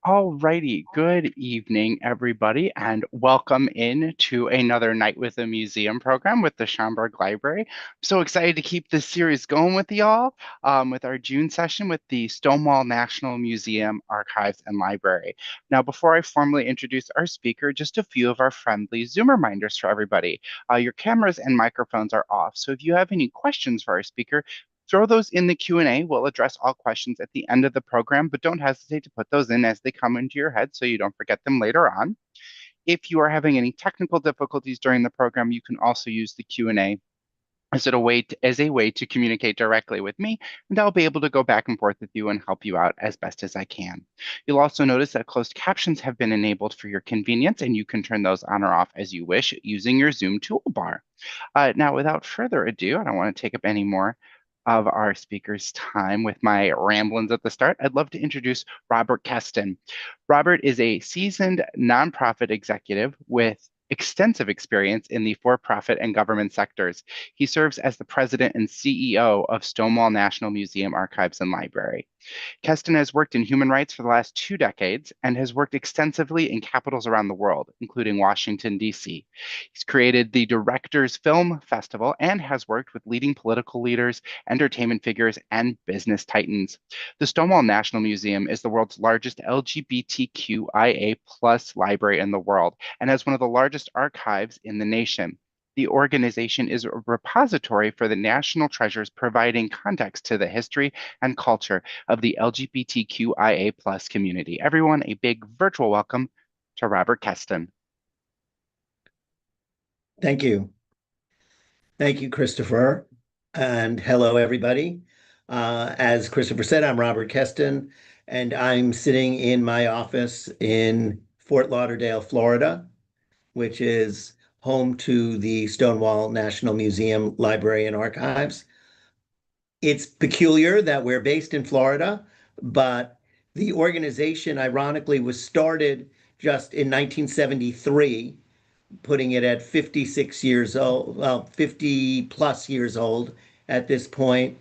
Alrighty, good evening, everybody, and welcome in to another Night with a Museum program with the Schaumburg Library. I'm so excited to keep this series going with y'all with our June session with the Stonewall National Museum, Archives, and Library. Now, before I formally introduce our speaker, just a few of our friendly Zoom reminders for everybody. Your cameras and microphones are off, so if you have any questions for our speaker, throw those in the Q&A. We'll address all questions at the end of the program, but don't hesitate to put those in as they come into your head so you don't forget them later on. If you are having any technical difficulties during the program, you can also use the Q&A as a way to communicate directly with me, and I'll be able to go back and forth with you and help you out as best as I can. You'll also notice that closed captions have been enabled for your convenience, and you can turn those on or off as you wish using your Zoom toolbar. Now, without further ado, I don't want to take up any more of our speaker's time with my ramblings at the start. I'd love to introduce Robert Kesten. Robert is a seasoned nonprofit executive with extensive experience in the for-profit and government sectors. He serves as the president and CEO of Stonewall National Museum, Archives, and Library. Kesten has worked in human rights for the last 2 decades and has worked extensively in capitals around the world, including Washington, D.C. He's created the Directors Film Festival and has worked with leading political leaders, entertainment figures, and business titans. The Stonewall National Museum is the world's largest LGBTQIA plus library in the world and has one of the largest archives in the nation. The organization is a repository for the national treasures, providing context to the history and culture of the LGBTQIA plus community. Everyone, a big virtual welcome to Robert Kesten. Thank you. Thank you, Christopher. And hello, everybody. As Christopher said, I'm Robert Kesten, and I'm sitting in my office in Fort Lauderdale, Florida, which is home to the Stonewall National Museum, Library, and Archives. It's peculiar that we're based in Florida, but the organization, ironically, was started just in 1973, putting it at 56 years old, well, 50 plus years old at this point,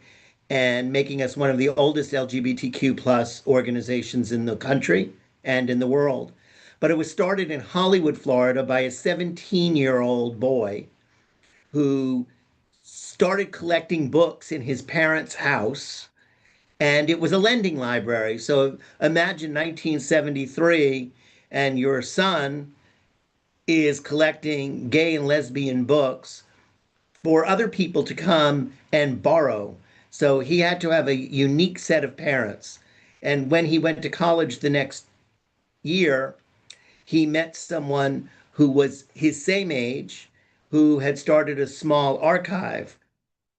and making us one of the oldest LGBTQ plus organizations in the country and in the world. But it was started in Hollywood, Florida by a 17-year-old boy who started collecting books in his parents' house, and it was a lending library. So imagine 1973 and your son is collecting gay and lesbian books for other people to come and borrow. So he had to have a unique set of parents. And when he went to college the next year, he met someone who was his same age, who had started a small archive.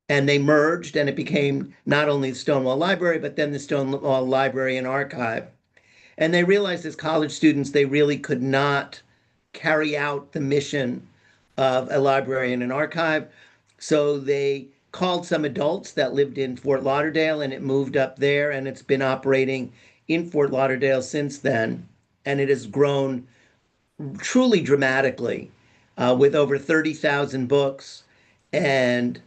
And they merged, and it became not only the Stonewall Library, but then the Stonewall Library and Archive. And they realized as college students, they really could not carry out the mission of a library and an archive. So they called some adults that lived in Fort Lauderdale, and it moved up there, and it's been operating in Fort Lauderdale since then. And it has grown truly dramatically with over 30,000 books and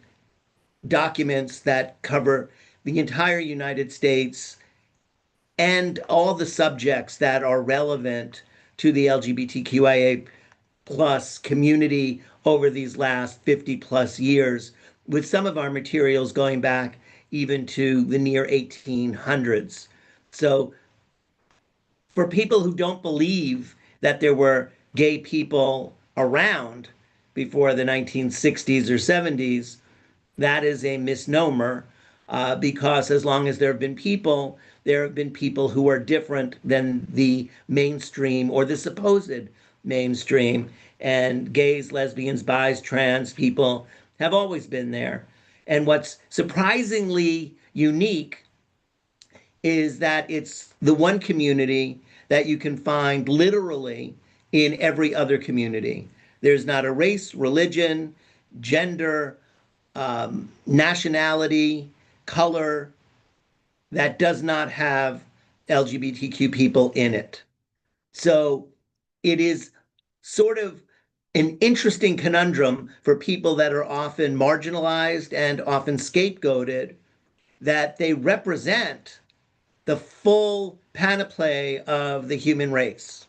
documents that cover the entire United States and all the subjects that are relevant to the LGBTQIA plus community over these last 50 plus years, with some of our materials going back even to the near 1800s. So for people who don't believe that there were gay people around before the 1960s or 70s, that is a misnomer, because as long as there have been people who are different than the mainstream or the supposed mainstream. And gays, lesbians, bis, trans people have always been there. And what's surprisingly unique is that it's the one community that you can find literally in every other community. There's not a race, religion, gender, nationality, color that does not have LGBTQ people in it. So it is sort of an interesting conundrum for people that are often marginalized and often scapegoated, that they represent the full panoply of the human race.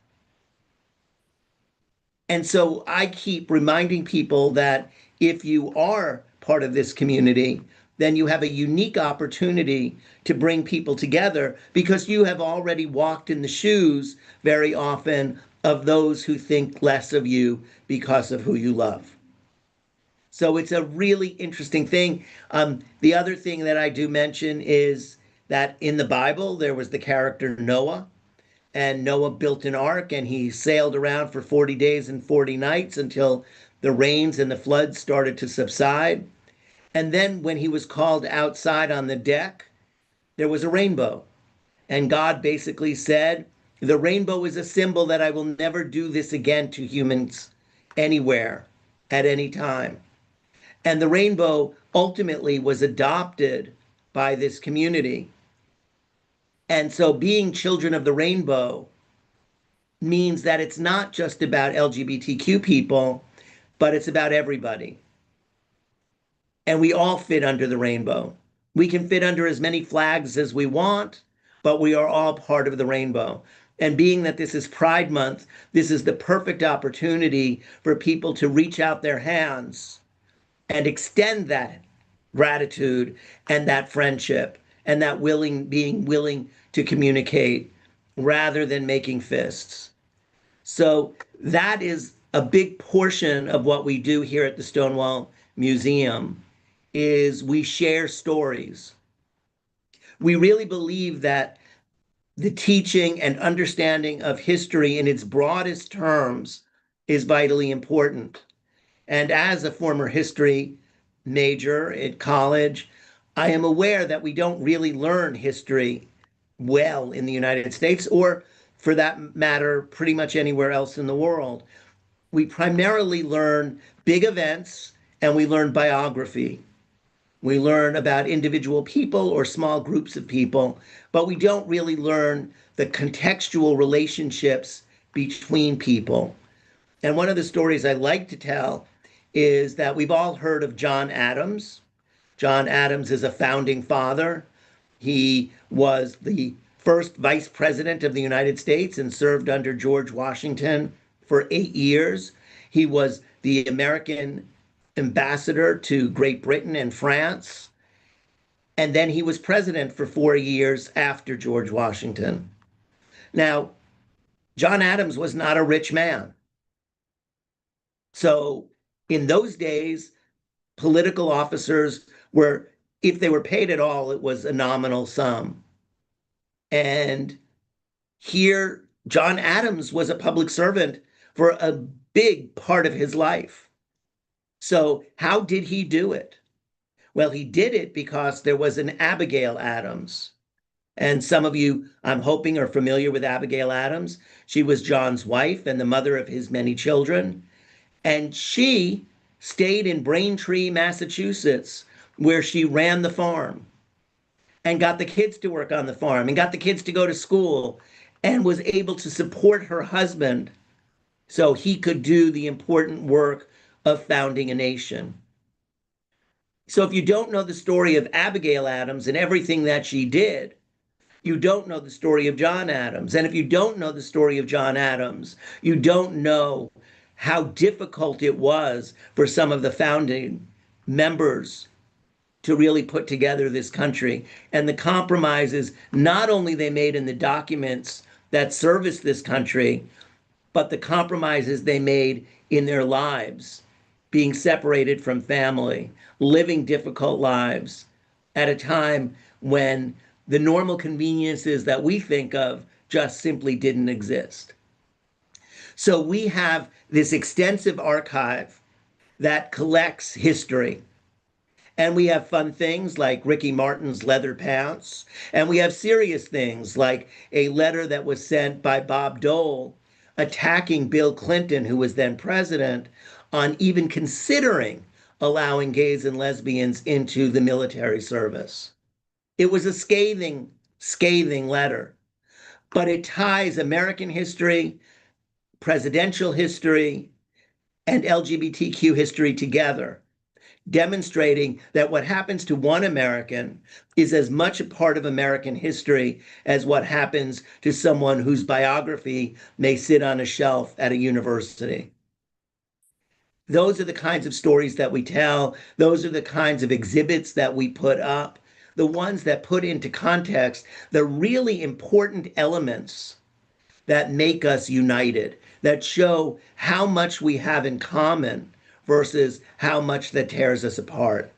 And so I keep reminding people that if you are part of this community, then you have a unique opportunity to bring people together because you have already walked in the shoes very often of those who think less of you because of who you love. So it's a really interesting thing. The other thing that I do mention is that in the Bible, there was the character Noah, and Noah built an ark and he sailed around for 40 days and 40 nights until the rains and the floods started to subside. And then when he was called outside on the deck, there was a rainbow. And God basically said, the rainbow is a symbol that I will never do this again to humans anywhere at any time. And the rainbow ultimately was adopted by this community. And so being children of the rainbow means that it's not just about LGBTQ people, but it's about everybody. And we all fit under the rainbow. We can fit under as many flags as we want, but we are all part of the rainbow. And being that this is Pride Month, this is the perfect opportunity for people to reach out their hands and extend that gratitude and that friendship and that being willing to communicate rather than making fists. So that is a big portion of what we do here at the Stonewall Museum is we share stories. We really believe that the teaching and understanding of history in its broadest terms is vitally important. And as a former history major at college, I am aware that we don't really learn history well in the United States, or for that matter, pretty much anywhere else in the world. We primarily learn big events and we learn biography. We learn about individual people or small groups of people, but we don't really learn the contextual relationships between people. And one of the stories I like to tell is that we've all heard of John Adams. John Adams is a founding father. He was the first vice president of the United States and served under George Washington for 8 years. He was the American ambassador to Great Britain and France. And then he was president for 4 years after George Washington. Now, John Adams was not a rich man. So in those days, political officers were, if they were paid at all, it was a nominal sum. And here, John Adams was a public servant for a big part of his life. So, how did he do it? Well, he did it because there was an Abigail Adams. And some of you, I'm hoping, are familiar with Abigail Adams. She was John's wife and the mother of his many children. And she stayed in Braintree, Massachusetts, where she ran the farm and got the kids to work on the farm and got the kids to go to school and was able to support her husband so he could do the important work of founding a nation. So if you don't know the story of Abigail Adams and everything that she did, you don't know the story of John Adams. And if you don't know the story of John Adams, you don't know how difficult it was for some of the founding members to really put together this country and the compromises not only they made in the documents that service this country, but the compromises they made in their lives, being separated from family, living difficult lives at a time when the normal conveniences that we think of just simply didn't exist. So we have this extensive archive that collects history. And we have fun things like Ricky Martin's leather pants. And we have serious things like a letter that was sent by Bob Dole attacking Bill Clinton, who was then president, on even considering allowing gays and lesbians into the military service. It was a scathing, scathing letter, but it ties American history, presidential history, and LGBTQ history together demonstrating that what happens to one American is as much a part of American history as what happens to someone whose biography may sit on a shelf at a university. Those are the kinds of stories that we tell. Those are the kinds of exhibits that we put up, the ones that put into context the really important elements that make us united, that show how much we have in common versus how much that tears us apart.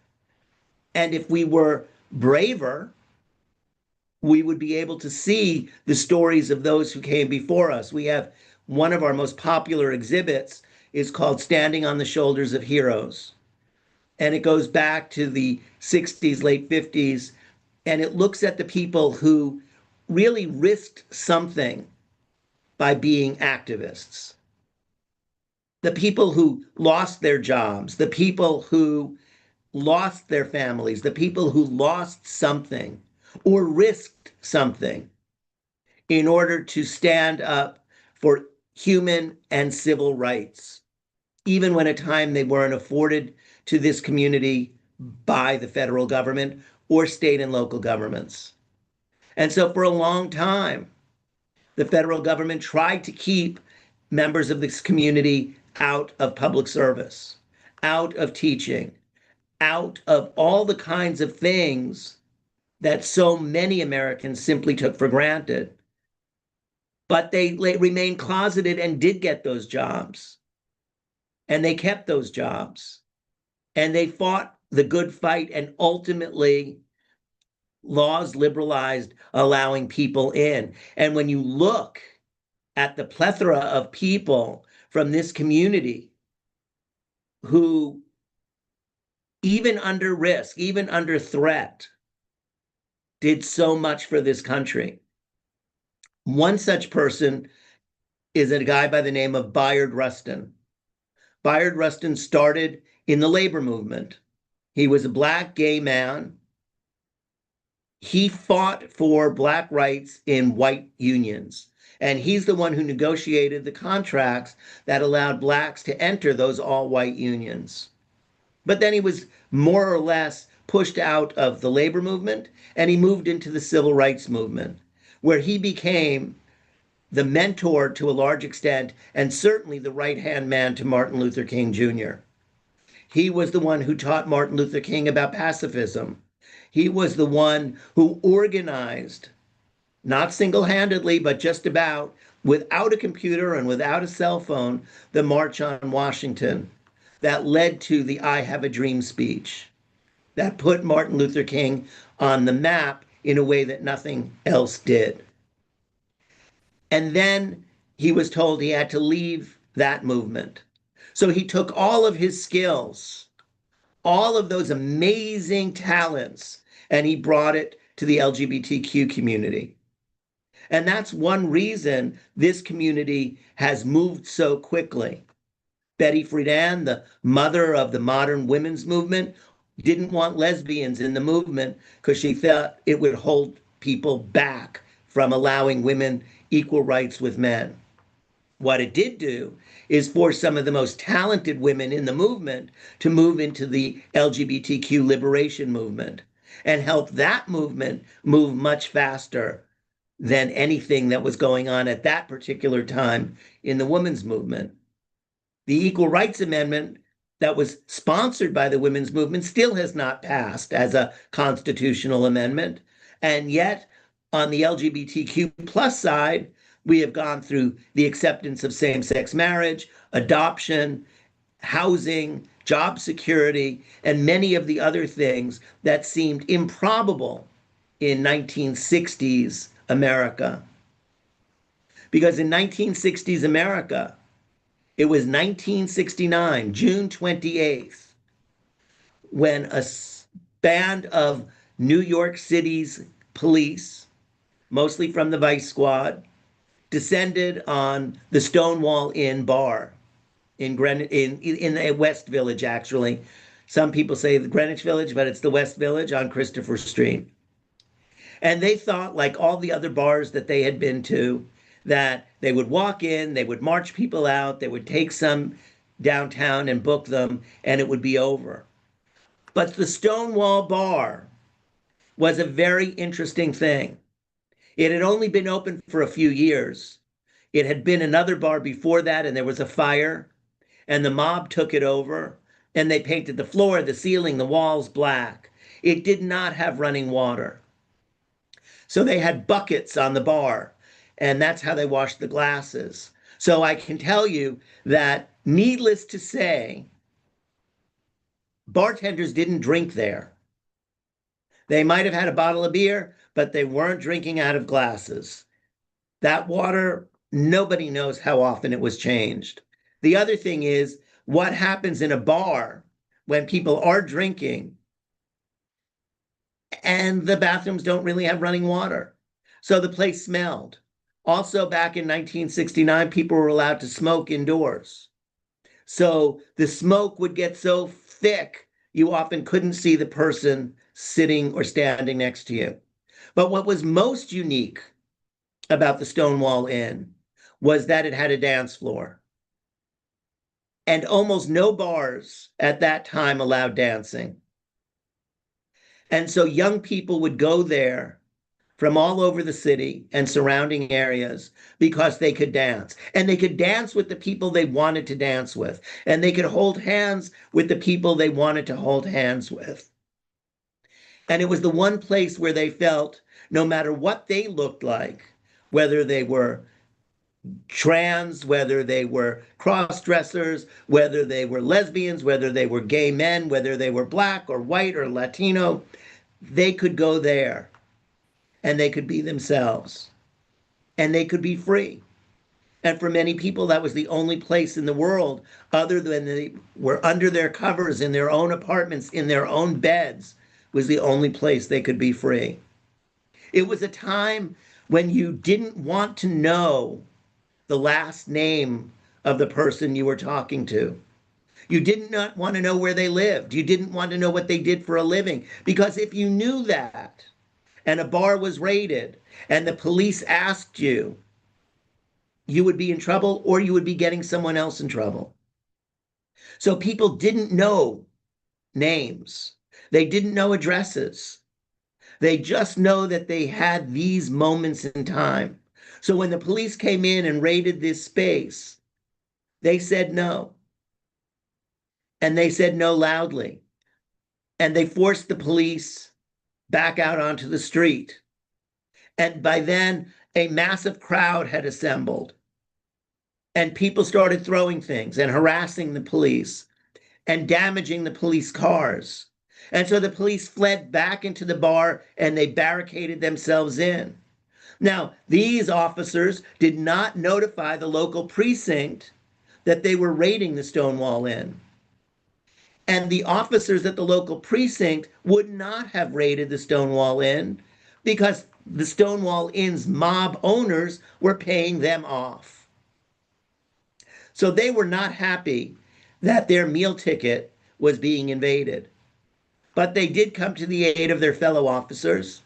And if we were braver, we would be able to see the stories of those who came before us. We have one of our most popular exhibits is called Standing on the Shoulders of Heroes. And it goes back to the 60s, late 50s, and it looks at the people who really risked something by being activists. The people who lost their jobs, the people who lost their families, the people who lost something or risked something in order to stand up for human and civil rights, even when at time they weren't afforded to this community by the federal government or state and local governments. And so for a long time, the federal government tried to keep members of this community out of public service, out of teaching, out of all the kinds of things that so many Americans simply took for granted. But they remained closeted and did get those jobs. And they kept those jobs. And they fought the good fight, and ultimately laws liberalized, allowing people in. And when you look at the plethora of people from this community who, even under risk, even under threat, did so much for this country. One such person is a guy by the name of Bayard Rustin. Bayard Rustin started in the labor movement. He was a Black gay man. He fought for Black rights in white unions. And he's the one who negotiated the contracts that allowed Blacks to enter those all-white unions. But then he was more or less pushed out of the labor movement, and he moved into the civil rights movement, where he became the mentor to a large extent, and certainly the right-hand man to Martin Luther King Jr. He was the one who taught Martin Luther King about pacifism. He was the one who organized, not single-handedly, but just about, without a computer and without a cell phone, the March on Washington that led to the I Have a Dream speech that put Martin Luther King on the map in a way that nothing else did. And then he was told he had to leave that movement. So he took all of his skills, all of those amazing talents, and he brought it to the LGBTQ community. And that's one reason this community has moved so quickly. Betty Friedan, the mother of the modern women's movement, didn't want lesbians in the movement because she thought it would hold people back from allowing women equal rights with men. What it did do is force some of the most talented women in the movement to move into the LGBTQ liberation movement and help that movement move much faster than anything that was going on at that particular time in the women's movement. The Equal Rights Amendment that was sponsored by the women's movement still has not passed as a constitutional amendment. And yet, on the LGBTQ plus side, we have gone through the acceptance of same-sex marriage, adoption, housing, job security, and many of the other things that seemed improbable in 1960s America. Because in 1960s America, it was 1969, June 28th, when a band of New York City's police, mostly from the Vice Squad, descended on the Stonewall Inn bar in the West Village, actually. Some people say the Greenwich Village, but it's the West Village on Christopher Street. And they thought, like all the other bars that they had been to, that they would walk in, they would march people out, they would take some downtown and book them, and it would be over. But the Stonewall Bar was a very interesting thing. It had only been open for a few years. It had been another bar before that, and there was a fire, and the mob took it over, and they painted the floor, the ceiling, the walls black. It did not have running water. So they had buckets on the bar, and that's how they washed the glasses. So I can tell you that, needless to say, bartenders didn't drink there. They might have had a bottle of beer, but they weren't drinking out of glasses. That water, nobody knows how often it was changed. The other thing is what happens in a bar when people are drinking and the bathrooms don't really have running water. So the place smelled. Also, back in 1969, people were allowed to smoke indoors. So the smoke would get so thick, you often couldn't see the person sitting or standing next to you. But what was most unique about the Stonewall Inn was that it had a dance floor. And almost no bars at that time allowed dancing. And so young people would go there from all over the city and surrounding areas because they could dance. And they could dance with the people they wanted to dance with. And they could hold hands with the people they wanted to hold hands with. And it was the one place where they felt no matter what they looked like, whether they were trans, whether they were cross dressers, whether they were lesbians, whether they were gay men, whether they were black or white or Latino, they could go there and they could be themselves and they could be free. And for many people, that was the only place in the world, other than they were under their covers in their own apartments, in their own beds, was the only place they could be free. It was a time when you didn't want to know the last name of the person you were talking to. You did not want to know where they lived. You didn't want to know what they did for a living. Because if you knew that and a bar was raided and the police asked you, you would be in trouble or you would be getting someone else in trouble. So people didn't know names. They didn't know addresses. They just know that they had these moments in time. So when the police came in and raided this space, they said no. And they said no loudly. And they forced the police back out onto the street. And by then, a massive crowd had assembled. And people started throwing things and harassing the police and damaging the police cars. And so the police fled back into the bar and they barricaded themselves in. Now, these officers did not notify the local precinct that they were raiding the Stonewall Inn. And the officers at the local precinct would not have raided the Stonewall Inn because the Stonewall Inn's mob owners were paying them off. So they were not happy that their meal ticket was being invaded. But they did come to the aid of their fellow officers.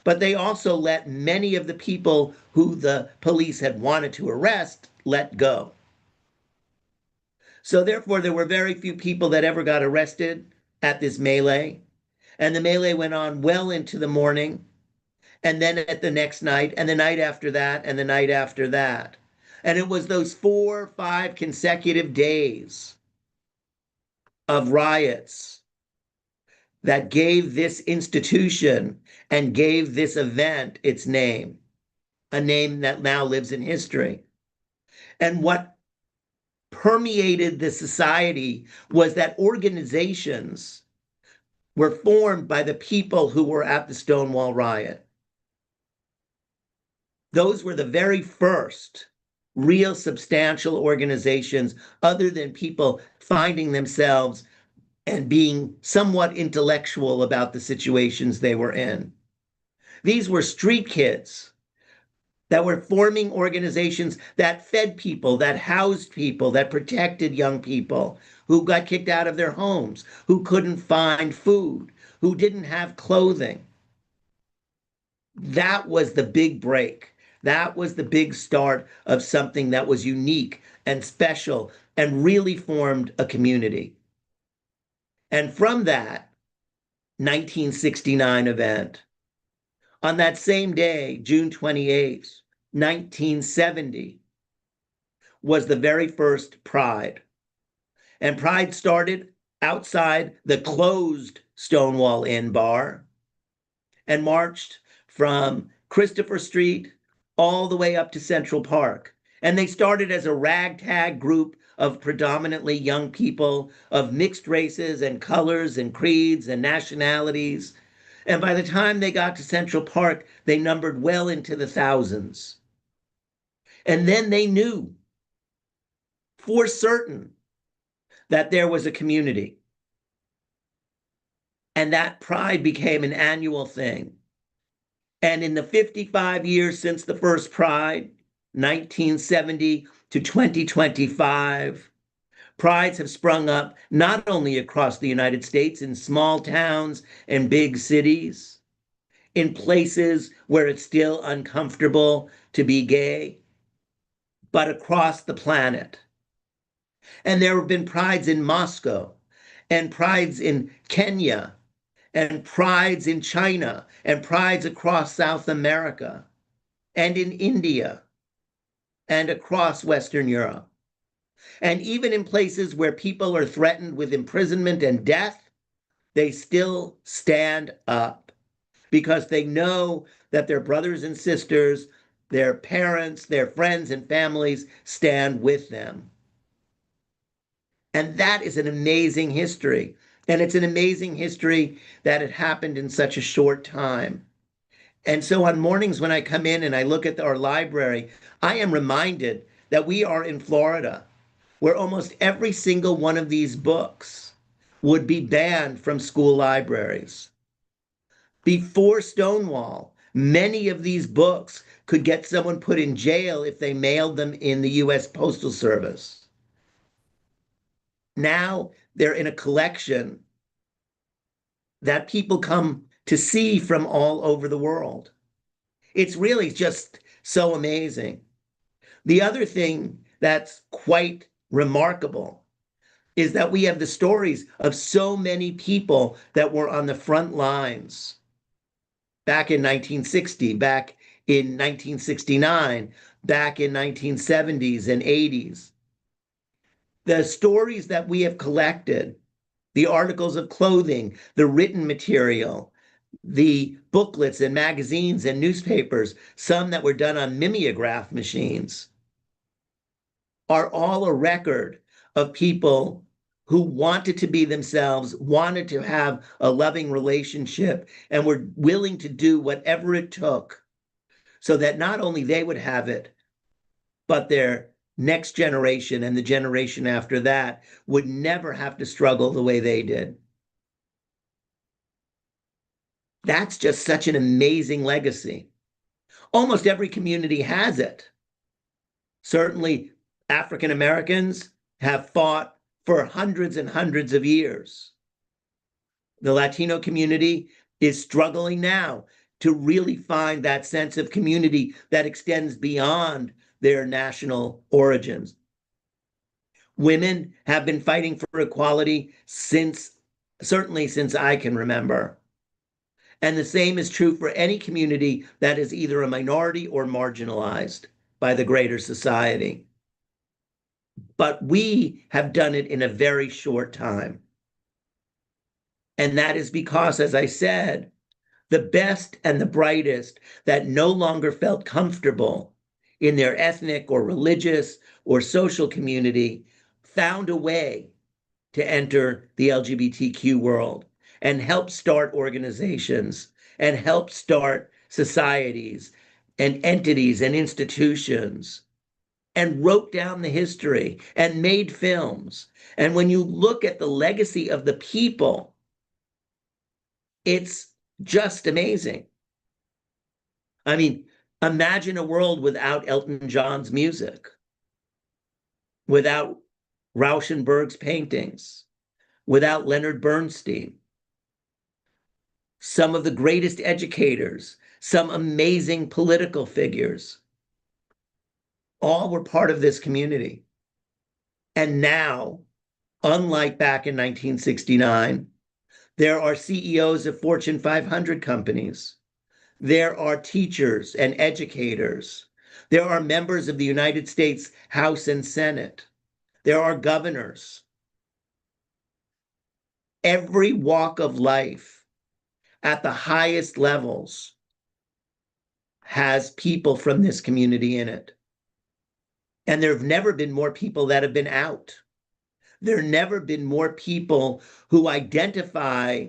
But they also let many of the people who the police had wanted to arrest let go. So therefore, there were very few people that ever got arrested at this melee. And the melee went on well into the morning, and then at the next night, and the night after that, and the night after that. And it was those 4 or 5 consecutive days of riots that gave this institution and gave this event its name, a name that now lives in history. And what permeated the society was that organizations were formed by the people who were at the Stonewall riot. Those were the very first real substantial organizations, other than people finding themselves and being somewhat intellectual about the situations they were in. These were street kids that were forming organizations that fed people, that housed people, that protected young people who got kicked out of their homes, who couldn't find food, who didn't have clothing. That was the big break. That was the big start of something that was unique and special and really formed a community. And from that, 1969 event. On that same day, June 28th, 1970, was the very first Pride. And Pride started outside the closed Stonewall Inn bar and marched from Christopher Street all the way up to Central Park. And they started as a ragtag group of predominantly young people of mixed races and colors and creeds and nationalities. And by the time they got to Central Park, they numbered well into the thousands. And then they knew for certain that there was a community. And that Pride became an annual thing. And in the 55 years since the first Pride, 1970 to 2025, prides have sprung up not only across the United States in small towns and big cities, in places where it's still uncomfortable to be gay, but across the planet. And there have been prides in Moscow, and prides in Kenya, and prides in China, and prides across South America, and in India, and across Western Europe. And even in places where people are threatened with imprisonment and death, they still stand up because they know that their brothers and sisters, their parents, their friends and families stand with them. And that is an amazing history. And it's an amazing history that it happened in such a short time. And so on mornings when I come in and I look at our library, I am reminded that we are in Florida, where almost every single one of these books would be banned from school libraries. Before Stonewall, many of these books could get someone put in jail if they mailed them in the US Postal Service. Now they're in a collection that people come to see from all over the world. It's really just so amazing. The other thing that's quite remarkable is that we have the stories of so many people that were on the front lines back in 1960, back in 1969, back in 1970s and 80s. The stories that we have collected, the articles of clothing, the written material, the booklets and magazines and newspapers, some that were done on mimeograph machines, are all a record of people who wanted to be themselves, wanted to have a loving relationship, and were willing to do whatever it took so that not only they would have it, but their next generation and the generation after that would never have to struggle the way they did. That's just such an amazing legacy. Almost every community has it. Certainly, African Americans have fought for hundreds and hundreds of years. The Latino community is struggling now to really find that sense of community that extends beyond their national origins. Women have been fighting for equality certainly since I can remember. And the same is true for any community that is either a minority or marginalized by the greater society. But we have done it in a very short time. And that is because, as I said, the best and the brightest that no longer felt comfortable in their ethnic or religious or social community found a way to enter the LGBTQ world and help start organizations and help start societies and entities and institutions and wrote down the history and made films. And when you look at the legacy of the people, it's just amazing. I mean, imagine a world without Elton John's music, without Rauschenberg's paintings, without Leonard Bernstein. Some of the greatest educators, some amazing political figures, all were part of this community. And now, unlike back in 1969, There are CEOs of Fortune 500 companies. There are teachers and educators. There are members of the United States House and Senate. There are governors. Every walk of life at the highest levels has people from this community in it. And there have never been more people that have been out. There have never been more people who identify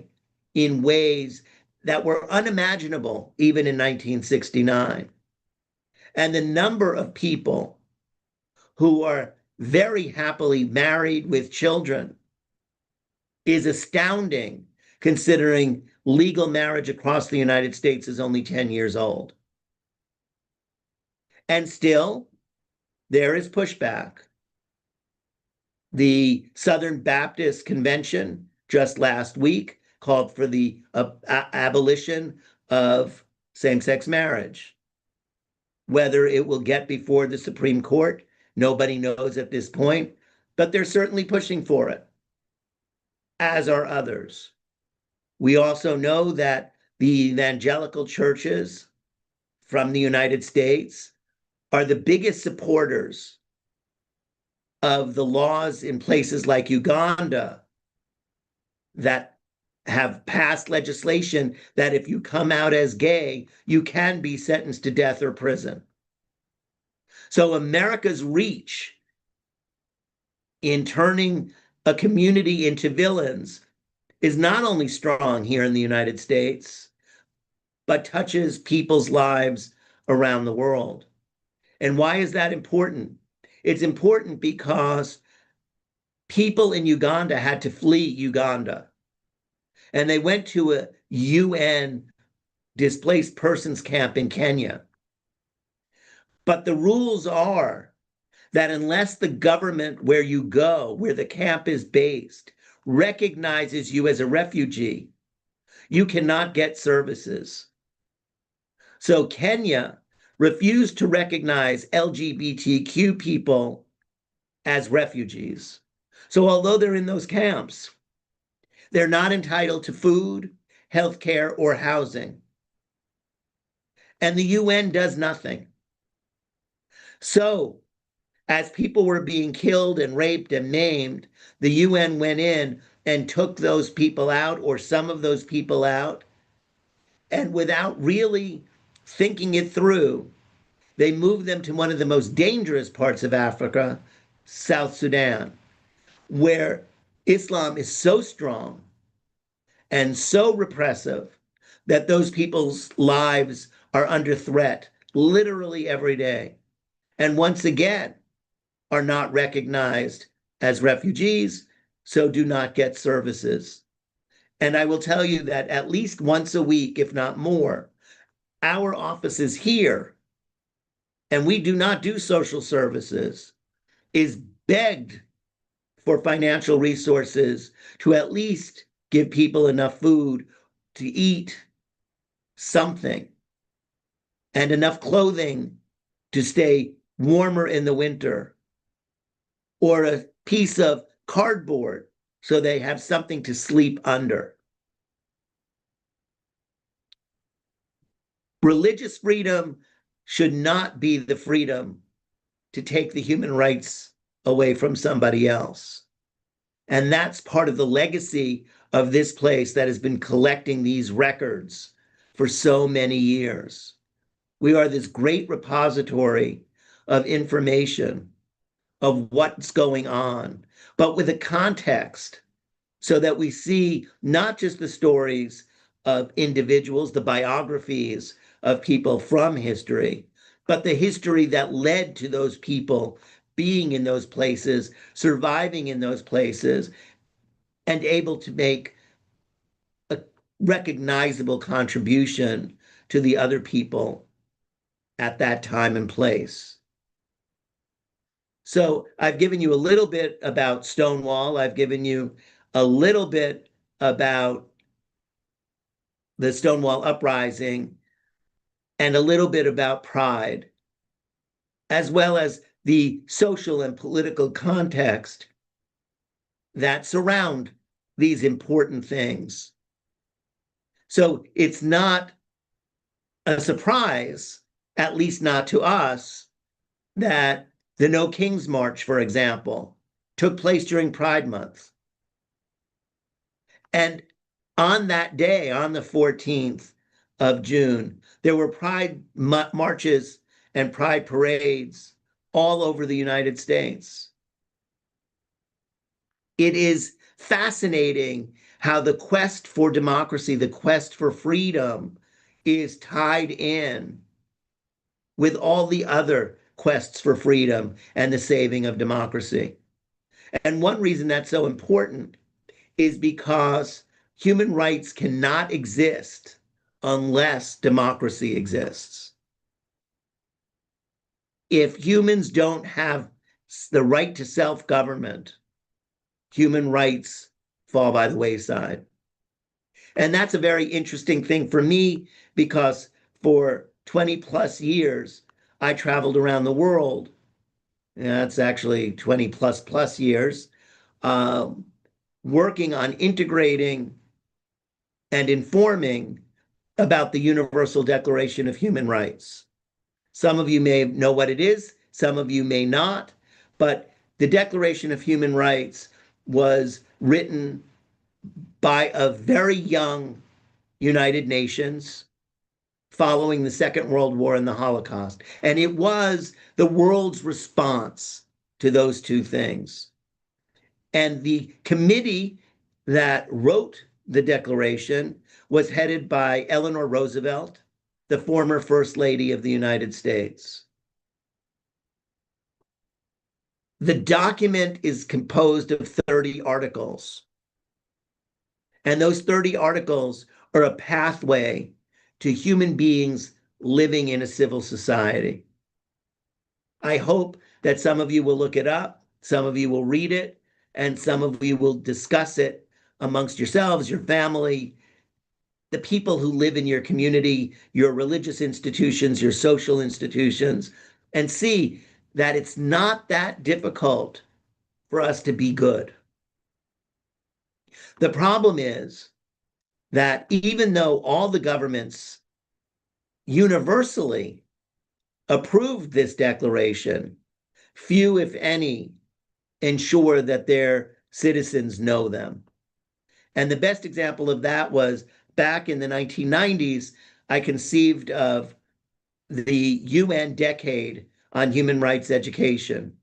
in ways that were unimaginable even in 1969. And the number of people who are very happily married with children is astounding, considering legal marriage across the United States is only 10 years old. And still, there is pushback. The Southern Baptist Convention just last week called for the abolition of same-sex marriage. Whether it will get before the Supreme Court, nobody knows at this point, but they're certainly pushing for it, as are others. We also know that the evangelical churches from the United States are the biggest supporters of the laws in places like Uganda that have passed legislation that if you come out as gay, you can be sentenced to death or prison. So America's reach in turning a community into villains is not only strong here in the United States, but touches people's lives around the world. And why is that important? It's important because people in Uganda had to flee Uganda. And they went to a UN displaced persons camp in Kenya. But the rules are that unless the government where you go, where the camp is based, recognizes you as a refugee, you cannot get services. So Kenya refused to recognize LGBTQ people as refugees. So although they're in those camps, they're not entitled to food, healthcare, or housing. And the UN does nothing. So as people were being killed and raped and maimed, the UN went in and took those people out, or some of those people out, and without really thinking it through, they moved them to one of the most dangerous parts of Africa, South Sudan, where Islam is so strong and so repressive that those people's lives are under threat literally every day. And once again, are not recognized as refugees, so do not get services. And I will tell you that at least once a week, if not more, our offices here, and we do not do social services, is begged for financial resources to at least give people enough food to eat something and enough clothing to stay warmer in the winter, or a piece of cardboard so they have something to sleep under. Religious freedom should not be the freedom to take the human rights away from somebody else. And that's part of the legacy of this place that has been collecting these records for so many years. We are this great repository of information of what's going on, but with a context so that we see not just the stories of individuals, the biographies of people from history, but the history that led to those people being in those places, surviving in those places, and able to make a recognizable contribution to the other people at that time and place. So I've given you a little bit about Stonewall. I've given you a little bit about the Stonewall Uprising and a little bit about Pride, as well as the social and political context that surround these important things. So it's not a surprise, at least not to us, that the No Kings March, for example, took place during Pride Month. And on that day, on the 14th of June, there were pride marches and pride parades all over the United States. It is fascinating how the quest for democracy, the quest for freedom, is tied in with all the other quests for freedom and the saving of democracy. And one reason that's so important is because human rights cannot exist unless democracy exists. If humans don't have the right to self-government, human rights fall by the wayside. And that's a very interesting thing for me because for 20 plus years, I traveled around the world. That's actually 20 plus years, um, working on integrating and informing about the Universal Declaration of Human Rights. Some of you may know what it is, some of you may not, but the Declaration of Human Rights was written by a very young United Nations following the Second World War and the Holocaust. And it was the world's response to those two things. And the committee that wrote the Declaration was headed by Eleanor Roosevelt, the former First Lady of the United States. The document is composed of 30 articles. And those 30 articles are a pathway to human beings living in a civil society. I hope that some of you will look it up, some of you will read it, and some of you will discuss it amongst yourselves, your family, the people who live in your community, your religious institutions, your social institutions, and see that it's not that difficult for us to be good. The problem is that even though all the governments universally approved this declaration, few, if any, ensure that their citizens know them. And the best example of that was back in the 1990s, I conceived of the UN Decade on Human Rights Education.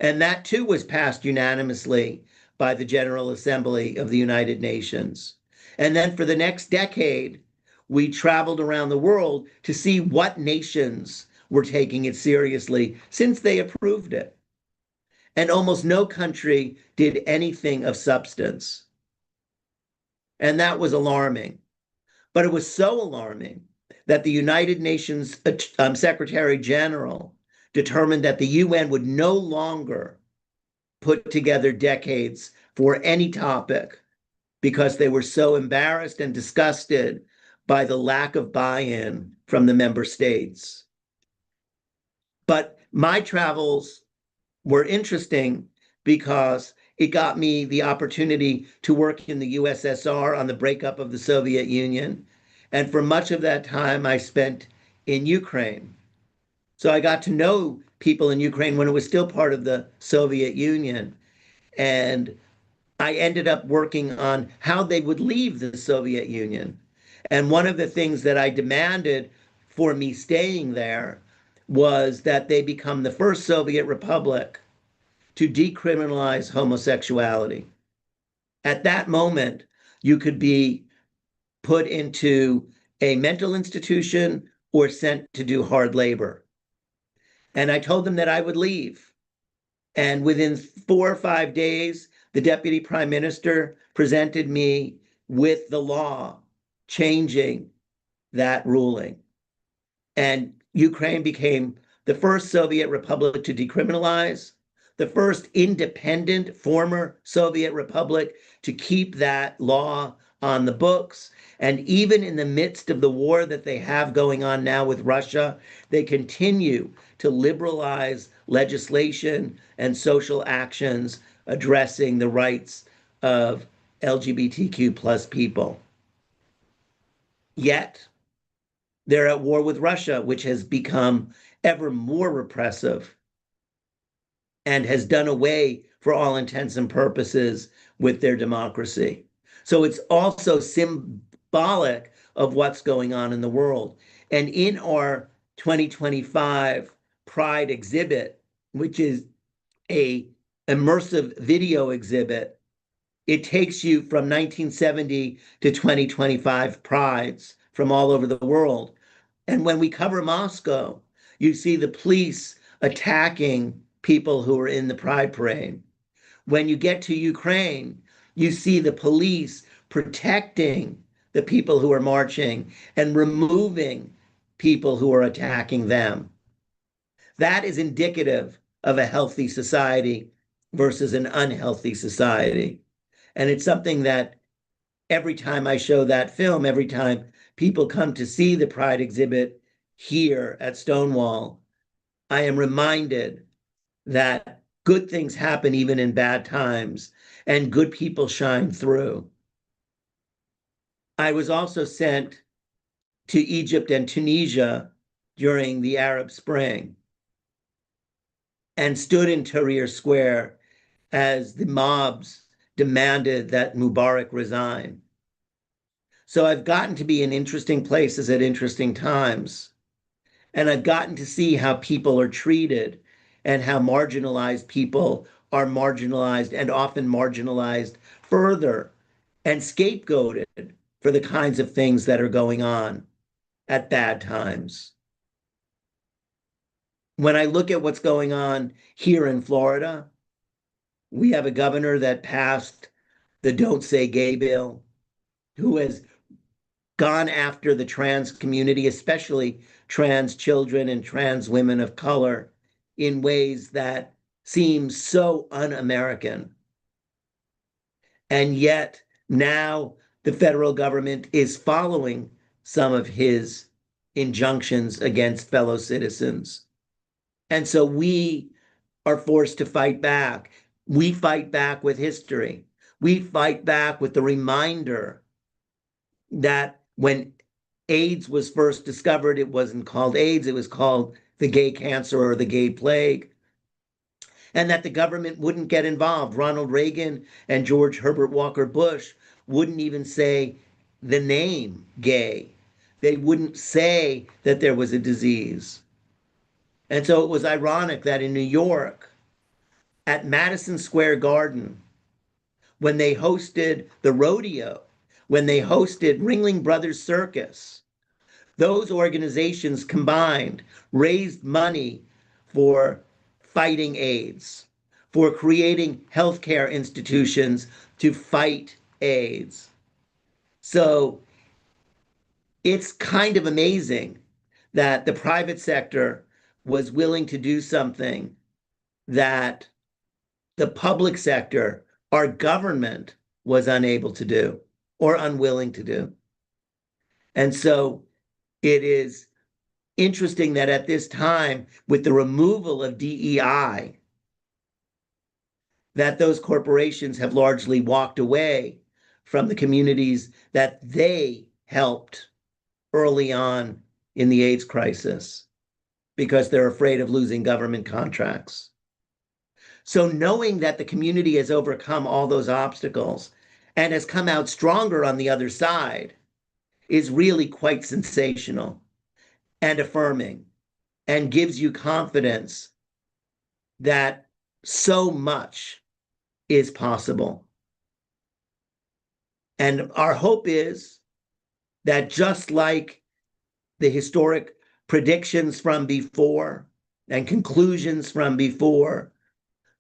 And that too was passed unanimously by the General Assembly of the United Nations. And then for the next decade, we traveled around the world to see what nations were taking it seriously since they approved it. And almost no country did anything of substance. And that was alarming. But it was so alarming that the United Nations Secretary General determined that the UN would no longer put together decades for any topic because they were so embarrassed and disgusted by the lack of buy-in from the member states. But my travels were interesting because it got me the opportunity to work in the USSR on the breakup of the Soviet Union. And for much of that time, I spent in Ukraine. So I got to know people in Ukraine when it was still part of the Soviet Union. And I ended up working on how they would leave the Soviet Union. And one of the things that I demanded for me staying there was that they become the first Soviet republic to decriminalize homosexuality. At that moment, you could be put into a mental institution or sent to do hard labor. And I told them that I would leave. And within 4 or 5 days, the deputy prime minister presented me with the law changing that ruling. And Ukraine became the first Soviet republic to decriminalize, the first independent former Soviet republic to keep that law on the books. And even in the midst of the war that they have going on now with Russia, they continue to liberalize legislation and social actions addressing the rights of LGBTQ plus people. Yet they're at war with Russia, which has become ever more repressive and has done away, for all intents and purposes, with their democracy. So it's also symbolic of what's going on in the world. And in our 2025 Pride exhibit, which is a immersive video exhibit, it takes you from 1970 to 2025 prides from all over the world. And when we cover Moscow, you see the police attacking people who are in the pride parade. When you get to Ukraine, you see the police protecting the people who are marching and removing people who are attacking them. That is indicative of a healthy society versus an unhealthy society. And it's something that every time I show that film, every time people come to see the Pride exhibit here at Stonewall, I am reminded that good things happen even in bad times and good people shine through. I was also sent to Egypt and Tunisia during the Arab Spring and stood in Tahrir Square as the mobs demanded that Mubarak resign. So I've gotten to be in interesting places at interesting times. And I've gotten to see how people are treated and how marginalized people are marginalized and often marginalized further and scapegoated for the kinds of things that are going on at bad times. When I look at what's going on here in Florida, we have a governor that passed the Don't Say Gay bill, who has gone after the trans community, especially trans children and trans women of color, in ways that seem so un-American. And yet now the federal government is following some of his injunctions against fellow citizens. And so we are forced to fight back. We fight back with history. We fight back with the reminder that when AIDS was first discovered, it wasn't called AIDS, it was called the gay cancer or the gay plague, and that the government wouldn't get involved. Ronald Reagan and George Herbert Walker Bush wouldn't even say the name gay. They wouldn't say that there was a disease. And so it was ironic that in New York, at Madison Square Garden, when they hosted the rodeo, when they hosted Ringling Brothers Circus, those organizations combined raised money for fighting AIDS, for creating healthcare institutions to fight AIDS. So it's kind of amazing that the private sector was willing to do something that the public sector, our government, was unable to do or unwilling to do. And so it is interesting that at this time, with the removal of DEI, that those corporations have largely walked away from the communities that they helped early on in the AIDS crisis because they're afraid of losing government contracts. So knowing that the community has overcome all those obstacles and has come out stronger on the other side is really quite sensational and affirming and gives you confidence that so much is possible. And our hope is that just like the historic predictions from before and conclusions from before,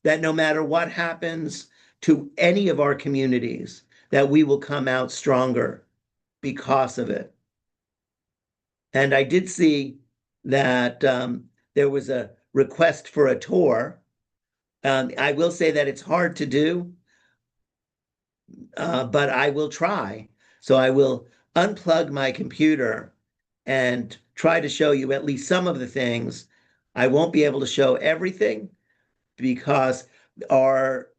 that no matter what happens to any of our communities, that we will come out stronger because of it. And I did see that there was a request for a tour. I will say that it's hard to do, but I will try. So I will unplug my computer and try to show you at least some of the things. I won't be able to show everything because our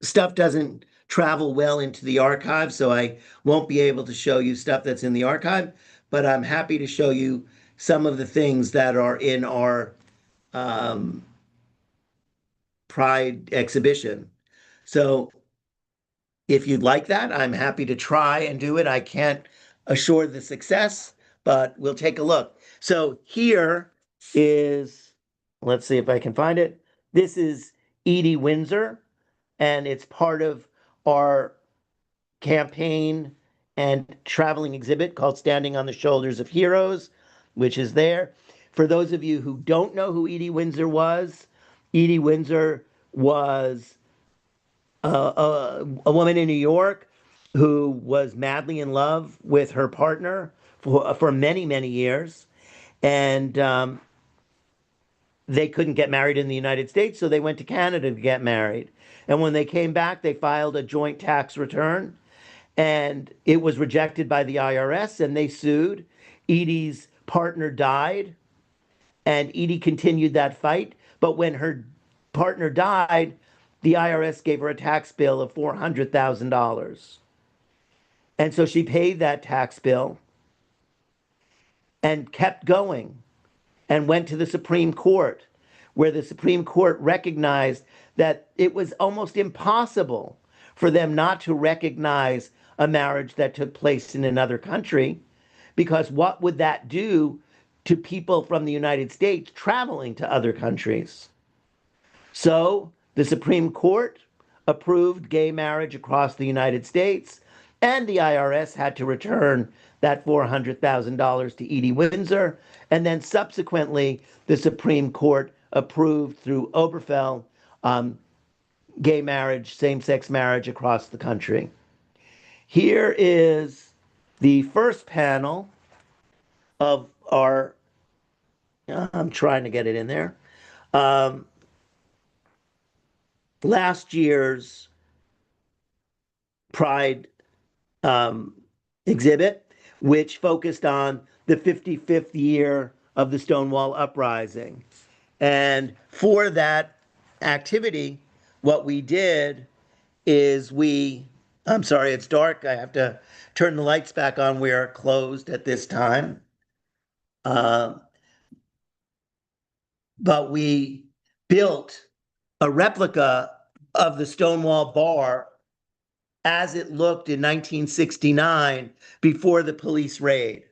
stuff doesn't travel well into the archive, so I won't be able to show you stuff that's in the archive, but I'm happy to show you some of the things that are in our um, Pride exhibition. So if you'd like that, I'm happy to try and do it. I can't assure the success, but we'll take a look. So here is, let's see if I can find it. This is Edie Windsor, and it's part of our campaign and traveling exhibit called Standing on the Shoulders of Heroes, which is there. For those of you who don't know who Edie Windsor was, Edie Windsor was a woman in New York who was madly in love with her partner for many, many years. And they couldn't get married in the United States, so they went to Canada to get married. And when they came back, they filed a joint tax return, and it was rejected by the IRS, and they sued. Edie's partner died, and Edie continued that fight. But when her partner died, the IRS gave her a tax bill of $400,000. And so she paid that tax bill and kept going and went to the Supreme Court, where the Supreme Court recognized that it was almost impossible for them not to recognize a marriage that took place in another country, because what would that do to people from the United States traveling to other countries? So the Supreme Court approved gay marriage across the United States, and the IRS had to return that $400,000 to Edie Windsor. And then subsequently, the Supreme Court approved through Obergefell gay marriage, same sex marriage across the country. Here is the first panel of our, I'm trying to get it in there, um, last year's Pride um, exhibit, which focused on the 55th year of the Stonewall Uprising. And for that activity, what we did is I'm sorry, it's dark. I have to turn the lights back on. We are closed at this time. Uh, but we built a replica of the Stonewall Bar as it looked in 1969 before the police raid.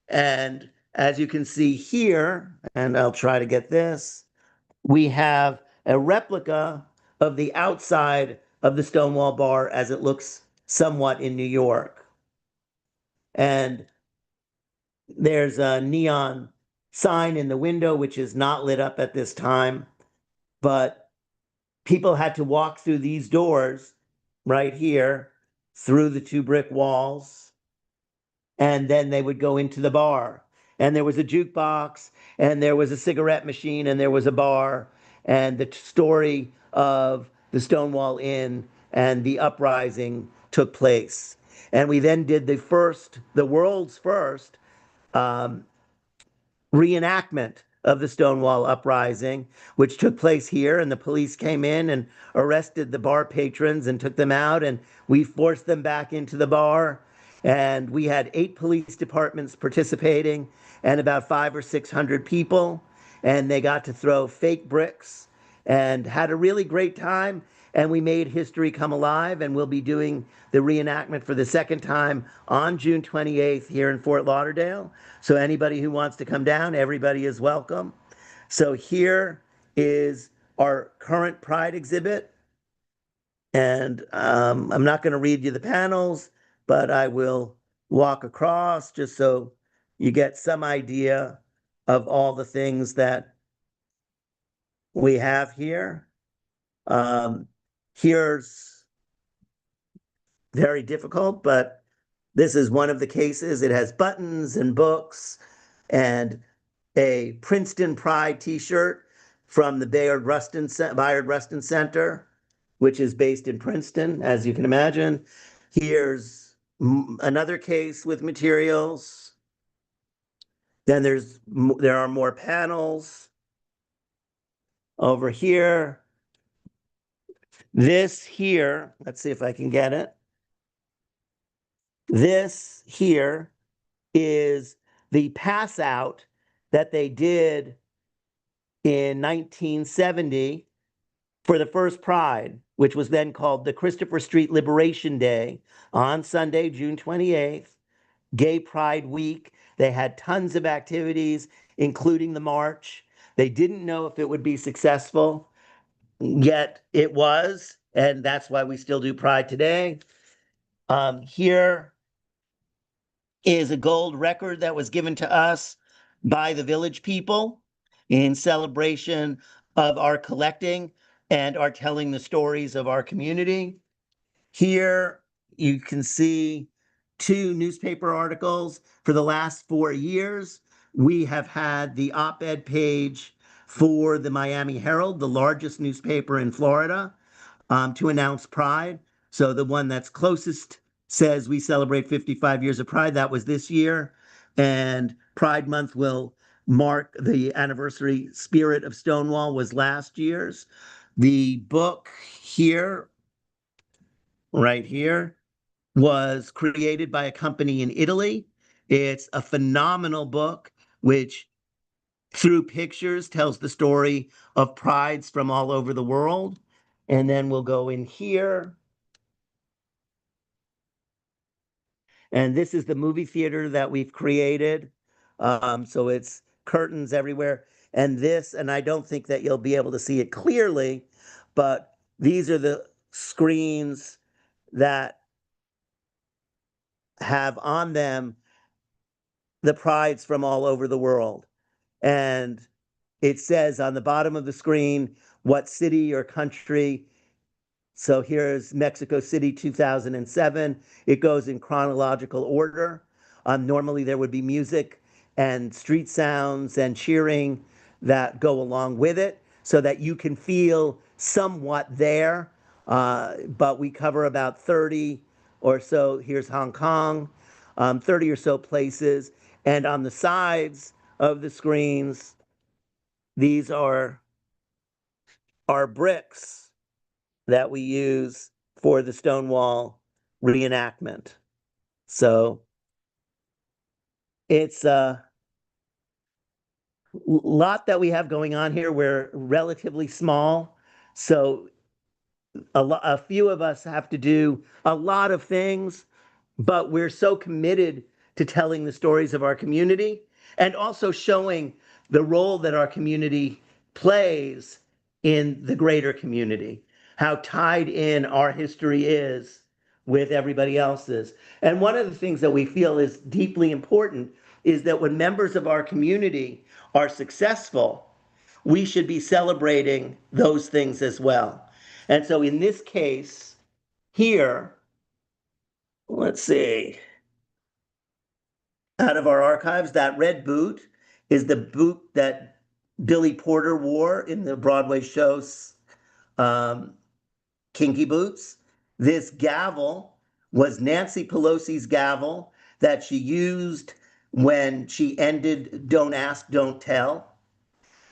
And as you can see here, and I'll try to get this, we have a replica of the outside of the Stonewall Bar as it looks somewhat in New York. And there's a neon sign in the window, which is not lit up at this time, but people had to walk through these doors right here, through the two brick walls, and then they would go into the bar. And there was a jukebox, and there was a cigarette machine, and there was a bar, and the story of the Stonewall Inn and the uprising took place. And we then did the world's first um, reenactment of the Stonewall Uprising, which took place here, and the police came in and arrested the bar patrons and took them out, and we forced them back into the bar. And we had 8 police departments participating and about 500 or 600 people, and they got to throw fake bricks and had a really great time. And we made history come alive, and we'll be doing the reenactment for the second time on June 28th here in Fort Lauderdale. So anybody who wants to come down, everybody is welcome. So here is our current Pride exhibit. And I'm not going to read you the panels, but I will walk across just so you get some idea of all the things that we have here. Here's very difficult, but this is one of the cases. It has buttons and books and a Princeton Pride t-shirt from the Bayard Rustin Center, which is based in Princeton, as you can imagine. Here's another case with materials. Then there are more panels over here. This here, let's see if I can get it. This here is the pass out that they did in 1970 for the first Pride, which was then called the Christopher Street Liberation Day on Sunday, June 28th, Gay Pride Week. They had tons of activities, including the march. They didn't know if it would be successful, yet it was, and that's why we still do Pride today. Here is a gold record that was given to us by the Village people in celebration of our collecting and our telling the stories of our community. Here you can see 2 newspaper articles for the last 4 years. We have had the op-ed page for the Miami Herald, the largest newspaper in Florida, to announce Pride. So the one that's closest says we celebrate 55 years of Pride. That was this year. And Pride Month will mark the anniversary. Spirit of Stonewall was last year's. The book here, right here, was created by a company in Italy. It's a phenomenal book, which through pictures tells the story of prides from all over the world. And then we'll go in here. And this is the movie theater that we've created. So it's curtains everywhere. And this, and I don't think that you'll be able to see it clearly, but these are the screens that have on them the prides from all over the world. And it says on the bottom of the screen what city or country. So here's Mexico City 2007. It goes in chronological order. Normally there would be music and street sounds and cheering that go along with it so that you can feel somewhat there. But we cover about 30 or so. Here's Hong Kong, 30 or so places. And on the sides of the screens, these are our bricks that we use for the Stonewall reenactment. So it's a lot that we have going on here. We're relatively small. So a few of us have to do a lot of things, but we're so committed to telling the stories of our community and also showing the role that our community plays in the greater community, how tied in our history is with everybody else's. And one of the things that we feel is deeply important is that when members of our community are successful, we should be celebrating those things as well. And so in this case here, let's see, out of our archives, that red boot is the boot that Billy Porter wore in the Broadway show Kinky Boots. This gavel was Nancy Pelosi's gavel that she used when she ended Don't Ask, Don't Tell.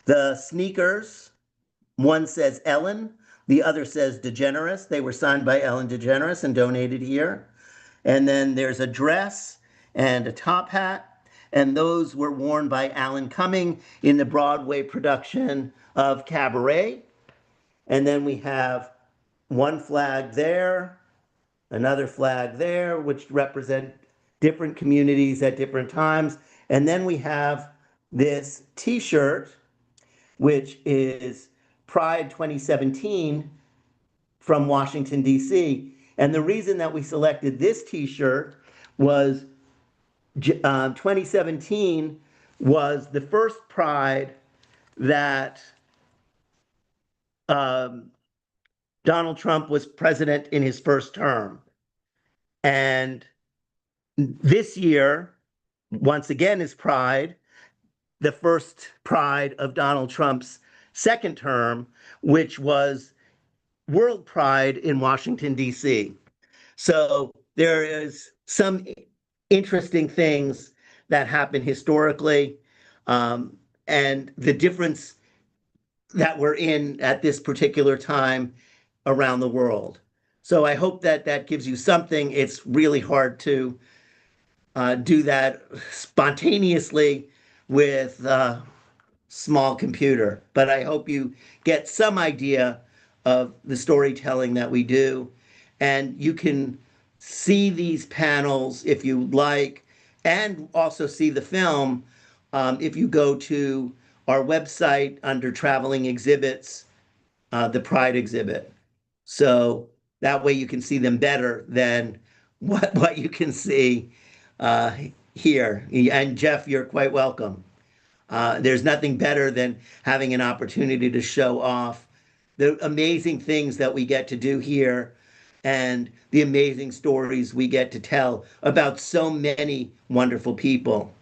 The sneakers, one says Ellen, the other says DeGeneres. They were signed by Ellen DeGeneres and donated here. And then there's a dress and a top hat, and those were worn by Alan Cumming in the Broadway production of Cabaret. And then we have one flag there, another flag there, which represent different communities at different times. And then we have this T-shirt, which is Pride 2017 from Washington, D.C. And the reason that we selected this T-shirt was 2017 was the first Pride that Donald Trump was president in his first term. And this year, once again, is Pride, the first Pride of Donald Trump's second term, which was World Pride in Washington, D.C. So there is some interesting things that happen historically, and the difference that we're in at this particular time around the world. So I hope that that gives you something. It's really hard to do that spontaneously with small computer. But I hope you get some idea of the storytelling that we do. And you can see these panels if you like, and also see the film if you go to our website under traveling exhibits, the Pride exhibit. So that way you can see them better than what you can see uh, here. And Jeff, you're quite welcome. There's nothing better than having an opportunity to show off the amazing things that we get to do here and the amazing stories we get to tell about so many wonderful people.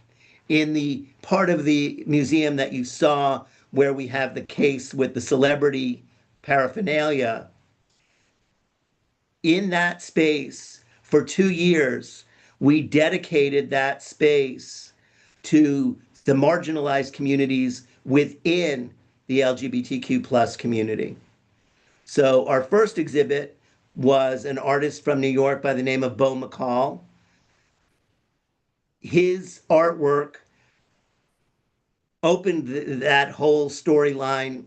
In the part of the museum that you saw where we have the case with the celebrity paraphernalia, in that space for 2 years, we dedicated that space to the marginalized communities within the LGBTQ plus community. So our first exhibit was an artist from New York by the name of Beau McCall. His artwork opened that whole storyline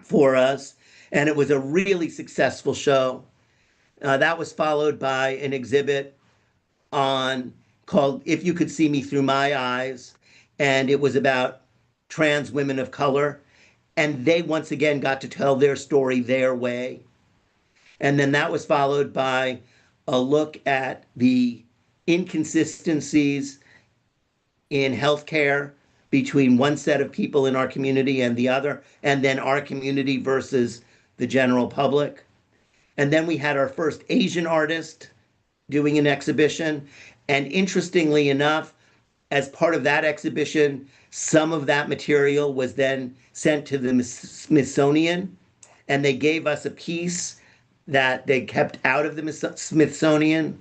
for us, and it was a really successful show. That was followed by an exhibit on called If You Could See Me Through My Eyes, and it was about trans women of color. And they once again got to tell their story their way. And then that was followed by a look at the inconsistencies in healthcare between one set of people in our community and the other, and then our community versus the general public. And then we had our first Asian artist doing an exhibition. And interestingly enough, as part of that exhibition, some of that material was then sent to the Smithsonian, and they gave us a piece that they kept out of the Smithsonian.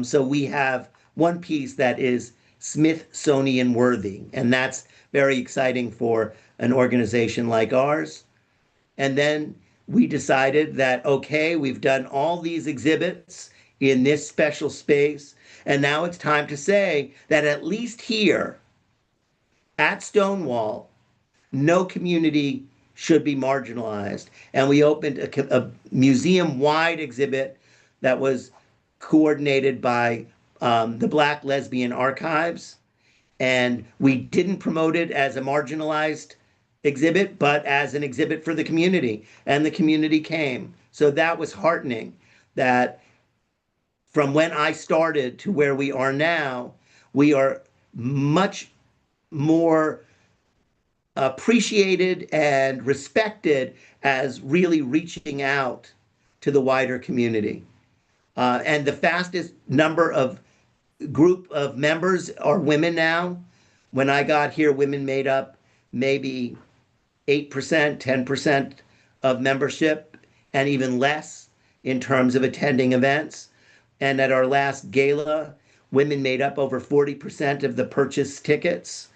So we have one piece that is Smithsonian worthy, and that's very exciting for an organization like ours. And then we decided that, okay, we've done all these exhibits in this special space, and now it's time to say that at least here at Stonewall, no community should be marginalized. And we opened a museum-wide exhibit that was coordinated by the Black Lesbian Archives. And we didn't promote it as a marginalized exhibit, but as an exhibit for the community. And the community came. So that was heartening that from when I started to where we are now, we are much more appreciated and respected as really reaching out to the wider community. And the fastest number of group of members are women now. When I got here, women made up maybe 8%, 10% of membership, and even less in terms of attending events. And at our last gala, women made up over 40% of the purchased tickets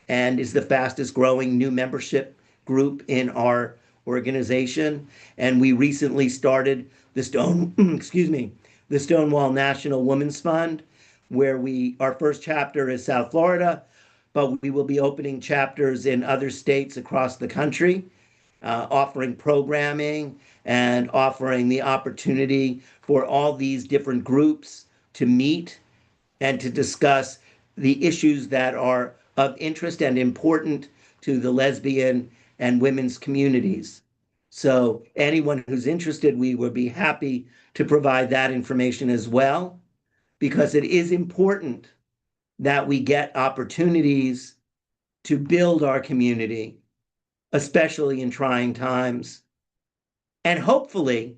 and is the fastest growing new membership group in our organization. And we recently started the the Stonewall National Women's Fund, where our first chapter is South Florida, but we will be opening chapters in other states across the country, offering programming and offering the opportunity for all these different groups to meet and to discuss the issues that are of interest and important to the lesbian and women's communities. So anyone who's interested, we would be happy to provide that information as well, because it is important that we get opportunities to build our community, especially in trying times. And hopefully,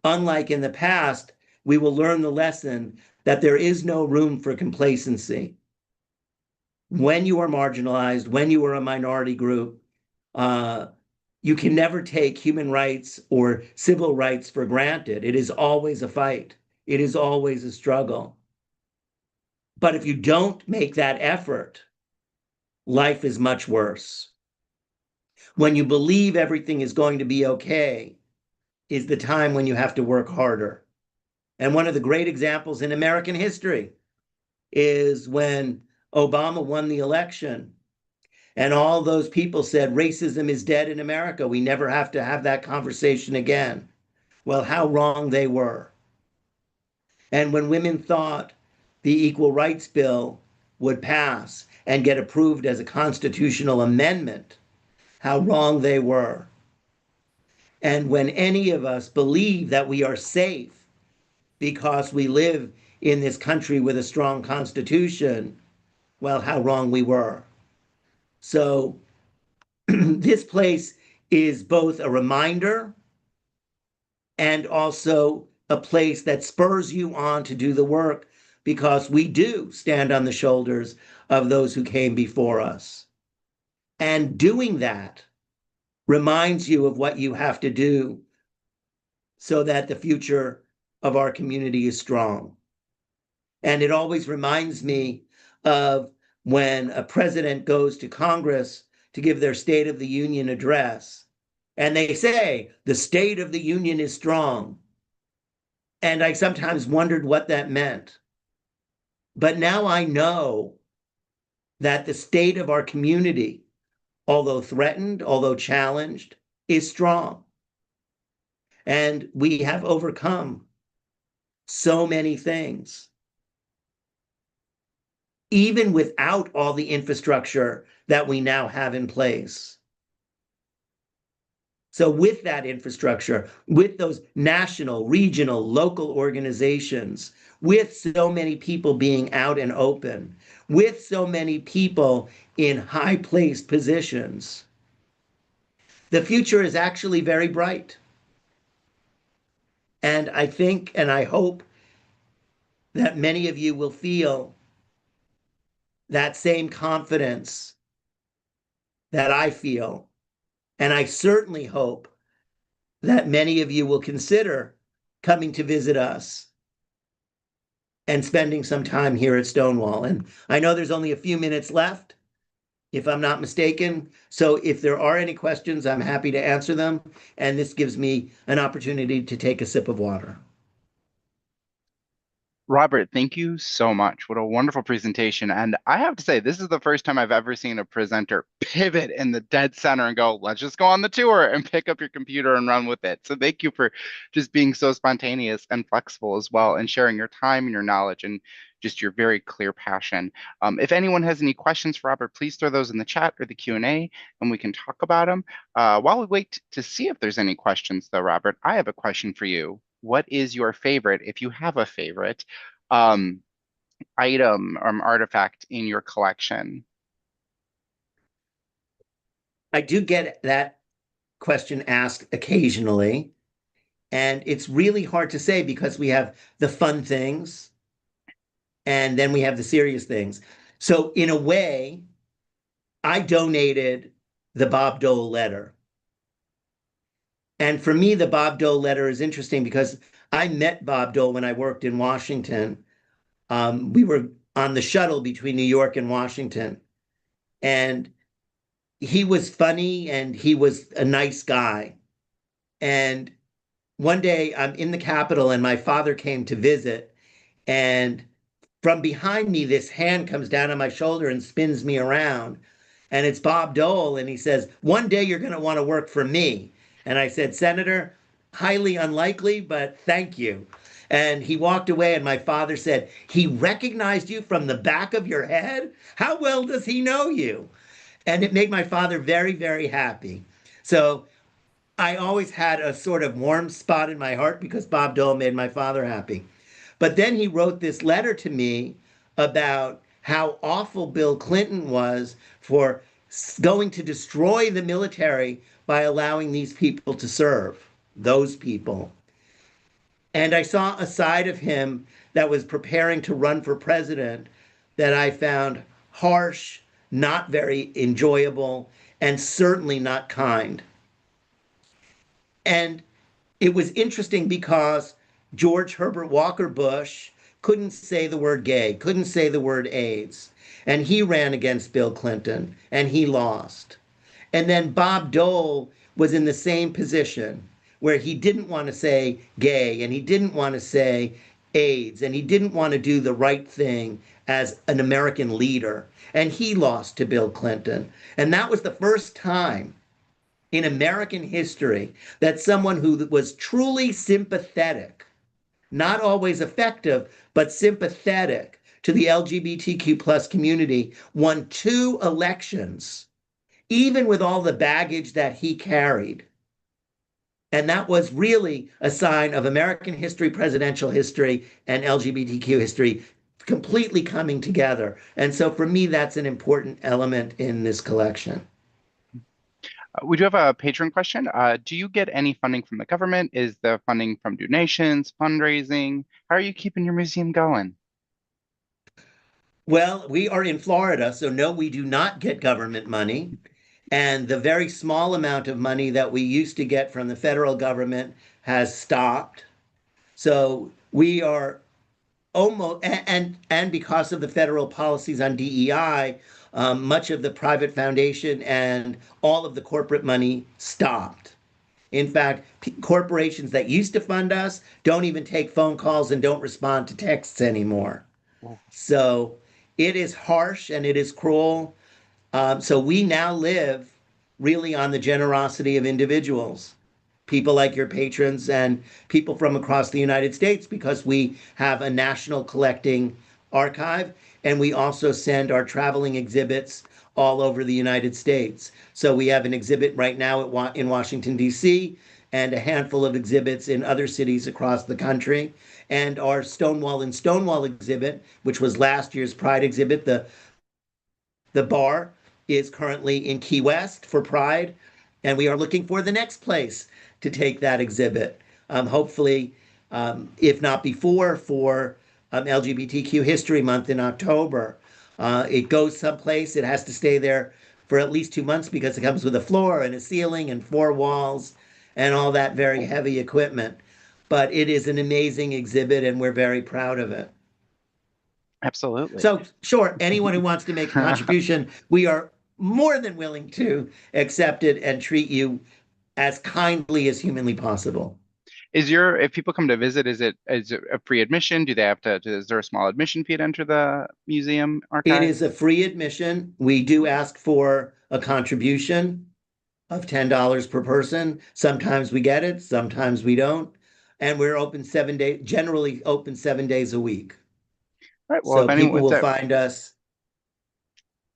unlike in the past, we will learn the lesson that there is no room for complacency. When you are marginalized, when you are a minority group, you can never take human rights or civil rights for granted. It is always a fight. It is always a struggle. But if you don't make that effort, life is much worse. When you believe everything is going to be okay, is the time when you have to work harder. And one of the great examples in American history is when Obama won the election and all those people said racism is dead in America. We never have to have that conversation again. Well, how wrong they were. And when women thought the Equal Rights Bill would pass and get approved as a constitutional amendment, how wrong they were. And when any of us believe that we are safe because we live in this country with a strong constitution, well, how wrong we were. So this place is both a reminder and also a place that spurs you on to do the work because we do stand on the shoulders of those who came before us. And doing that reminds you of what you have to do so that the future of our community is strong. And it always reminds me of when a president goes to Congress to give their State of the Union address, and they say, the State of the Union is strong. And I sometimes wondered what that meant. But now I know that the state of our community, although threatened, although challenged, is strong. And we have overcome so many things, even without all the infrastructure that we now have in place. So with that infrastructure, with those national, regional, local organizations, with so many people being out and open, with so many people in high-placed positions, the future is actually very bright. And I think and I hope that many of you will feel that same confidence that I feel. And I certainly hope that many of you will consider coming to visit us and spending some time here at Stonewall. And I know there's only a few minutes left, if I'm not mistaken. So if there are any questions, I'm happy to answer them. And this gives me an opportunity to take a sip of water. Robert, thank you so much. What a wonderful presentation. And I have to say, this is the first time I've ever seen a presenter pivot in the dead center and go, let's just go on the tour and pick up your computer and run with it. So thank you for just being so spontaneous and flexible as well and sharing your time and your knowledge and just your very clear passion. If anyone has any questions for Robert, please throw those in the chat or the Q&A and we can talk about them. While we wait to see if there's any questions though, Robert, I have a question for you. What is your favorite, if you have a favorite, um, item or artifact in your collection? I do get that question asked occasionally, and it's really hard to say because we have the fun things and then we have the serious things. So in a way, I donated the Bob Dole letter. And for me, the Bob Dole letter is interesting because I met Bob Dole when I worked in Washington. We were on the shuttle between New York and Washington. And he was funny and he was a nice guy. And one day I'm in the Capitol and my father came to visit. And from behind me, this hand comes down on my shoulder and spins me around. And it's Bob Dole. And he says, one day you're going to want to work for me. And I said, Senator, highly unlikely, but thank you. And he walked away. And my father said, he recognized you from the back of your head? How well does he know you? And it made my father very, very happy. So I always had a sort of warm spot in my heart because Bob Dole made my father happy. But then he wrote this letter to me about how awful Bill Clinton was for going to destroy the military by allowing these people to serve, those people. And I saw a side of him that was preparing to run for president that I found harsh, not very enjoyable, and certainly not kind. And it was interesting because George Herbert Walker Bush couldn't say the word gay, couldn't say the word AIDS. And he ran against Bill Clinton and he lost. And then Bob Dole was in the same position where he didn't want to say gay and he didn't want to say AIDS and he didn't want to do the right thing as an American leader. And he lost to Bill Clinton. And that was the first time in American history that someone who was truly sympathetic, not always effective, but sympathetic to the LGBTQ plus community, won two elections, even with all the baggage that he carried. And that was really a sign of American history, presidential history, and LGBTQ history completely coming together. And so for me, that's an important element in this collection. We do have a patron question. Do you get any funding from the government? Is the funding from donations, fundraising? How are you keeping your museum going? Well, we are in Florida, so no, we do not get government money. And the very small amount of money that we used to get from the federal government has stopped. So we are almost, and because of the federal policies on DEI, much of the private foundation and all of the corporate money stopped. In fact, corporations that used to fund us don't even take phone calls and don't respond to texts anymore. Oh, So it is harsh and it is cruel. So we now live really on the generosity of individuals, people like your patrons and people from across the United States, because we have a national collecting archive and we also send our traveling exhibits all over the United States. So we have an exhibit right now in Washington, D.C., and a handful of exhibits in other cities across the country. And our Stonewall and Stonewall exhibit, which was last year's Pride exhibit, the bar is currently in Key West for Pride, and we are looking for the next place to take that exhibit. Hopefully, if not before, for LGBTQ History Month in October. It goes someplace, it has to stay there for at least 2 months because it comes with a floor and a ceiling and four walls and all that very heavy equipment. But it is an amazing exhibit, and we're very proud of it. absolutely. So, sure, anyone who wants to make a contribution, we are more than willing to accept it and treat you as kindly as humanly possible. If people come to visit, is it a free admission? Do they have to, is there a small admission fee to enter the museum It archive? is a free admission. We do ask for a contribution of $10 per person. Sometimes we get it, sometimes we don't. And we're open 7 days, generally open 7 days a week. All right. Well, So people will find us.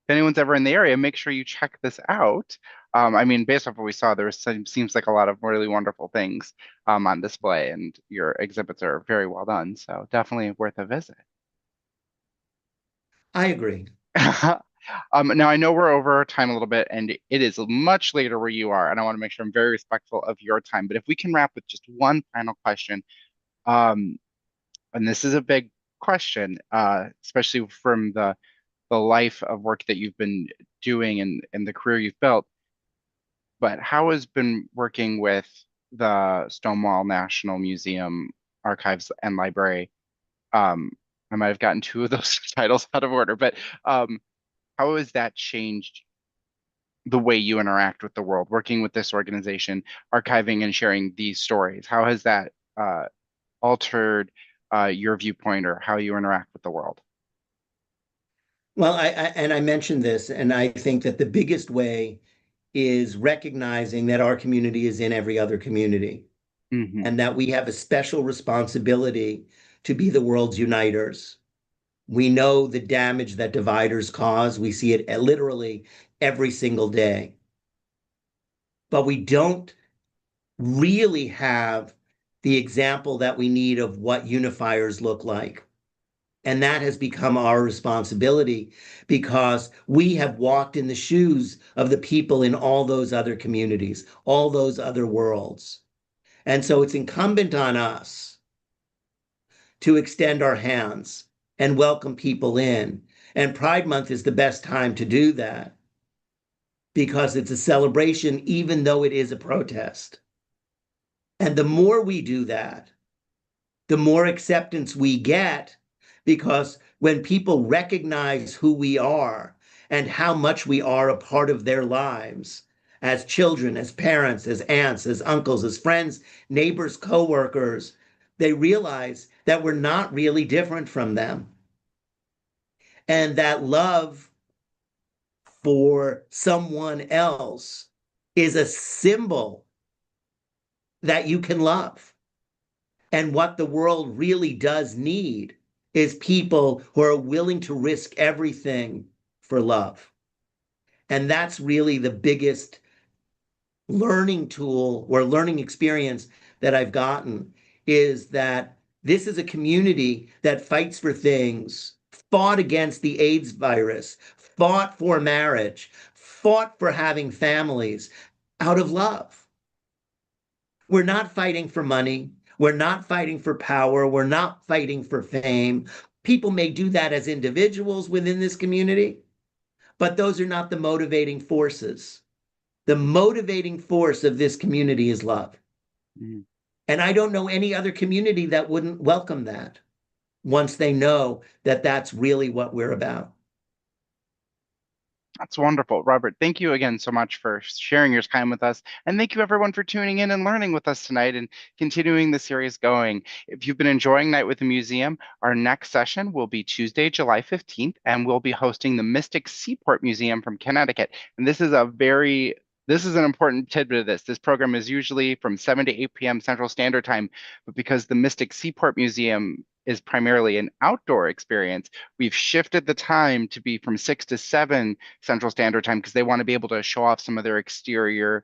if anyone's ever in the area, make sure you check this out. I mean, based off what we saw, seems like a lot of really wonderful things on display, and your exhibits are very well done. So definitely worth a visit. I agree. Now I know we're over time a little bit, and it is much later where you are, and I want to make sure I'm very respectful of your time. But if we can wrap with just one final question, um, and this is a big question, especially from the life of work that you've been doing and the career you've built. But how has been working with the Stonewall National Museum Archives and Library? Um, I might have gotten two of those titles out of order, but how has that changed the way you interact with the world, working with this organization, archiving and sharing these stories? How has that altered your viewpoint or how you interact with the world? Well, I mentioned this, and I think that the biggest way is recognizing that our community is in every other community Hmm. and that we have a special responsibility to be the world's uniters. We know the damage that dividers cause. We see it literally every single day. But we don't really have the example that we need of what unifiers look like. And that has become our responsibility because we have walked in the shoes of the people in all those other communities, all those other worlds. And so it's incumbent on us to extend our hands and welcome people in. And Pride Month is the best time to do that because it's a celebration, even though it is a protest. And the more we do that, the more acceptance we get, because when people recognize who we are and how much we are a part of their lives, as children, as parents, as aunts, as uncles, as friends, neighbors, coworkers, they realize that we're not really different from them. And that love for someone else is a symbol that you can love. And what the world really does need is people who are willing to risk everything for love. And that's really the biggest learning tool or learning experience that I've gotten, is that this is a community that fights for things, fought against the AIDS virus, fought for marriage, fought for having families out of love. We're not fighting for money. We're not fighting for power. We're not fighting for fame. People may do that as individuals within this community, but those are not the motivating forces. The motivating force of this community is love. Mhm. And I don't know any other community that wouldn't welcome that once they know that that's really what we're about. That's wonderful. Robert, thank you again so much for sharing your time with us. And thank you everyone for tuning in and learning with us tonight and continuing the series going. If you've been enjoying Night with the Museum, our next session will be Tuesday, July 15th, and we'll be hosting the Mystic Seaport Museum from Connecticut. And this is an important tidbit of this. This program is usually from 7 to 8 p.m. Central Standard Time, but because the Mystic Seaport Museum is primarily an outdoor experience, we've shifted the time to be from 6 to 7 Central Standard Time because they want to be able to show off some of their exterior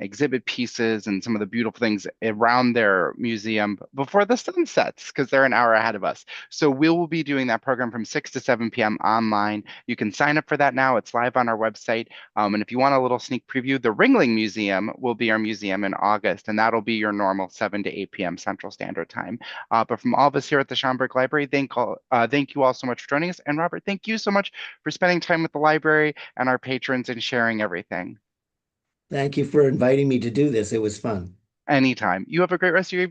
exhibit pieces and some of the beautiful things around their museum before the sun sets because they're an hour ahead of us. So we will be doing that program from 6 to 7 p.m. online. You can sign up for that now. It's live on our website. And if you want a little sneak preview, the Ringling Museum will be our museum in August, and that'll be your normal 7 to 8 p.m. Central Standard Time. But from all of us here at the Schomburg Library, thank you all so much for joining us. And Robert, thank you so much for spending time with the library and our patrons and sharing everything. Thank you for inviting me to do this. It was fun. Anytime. You have a great rest of your evening.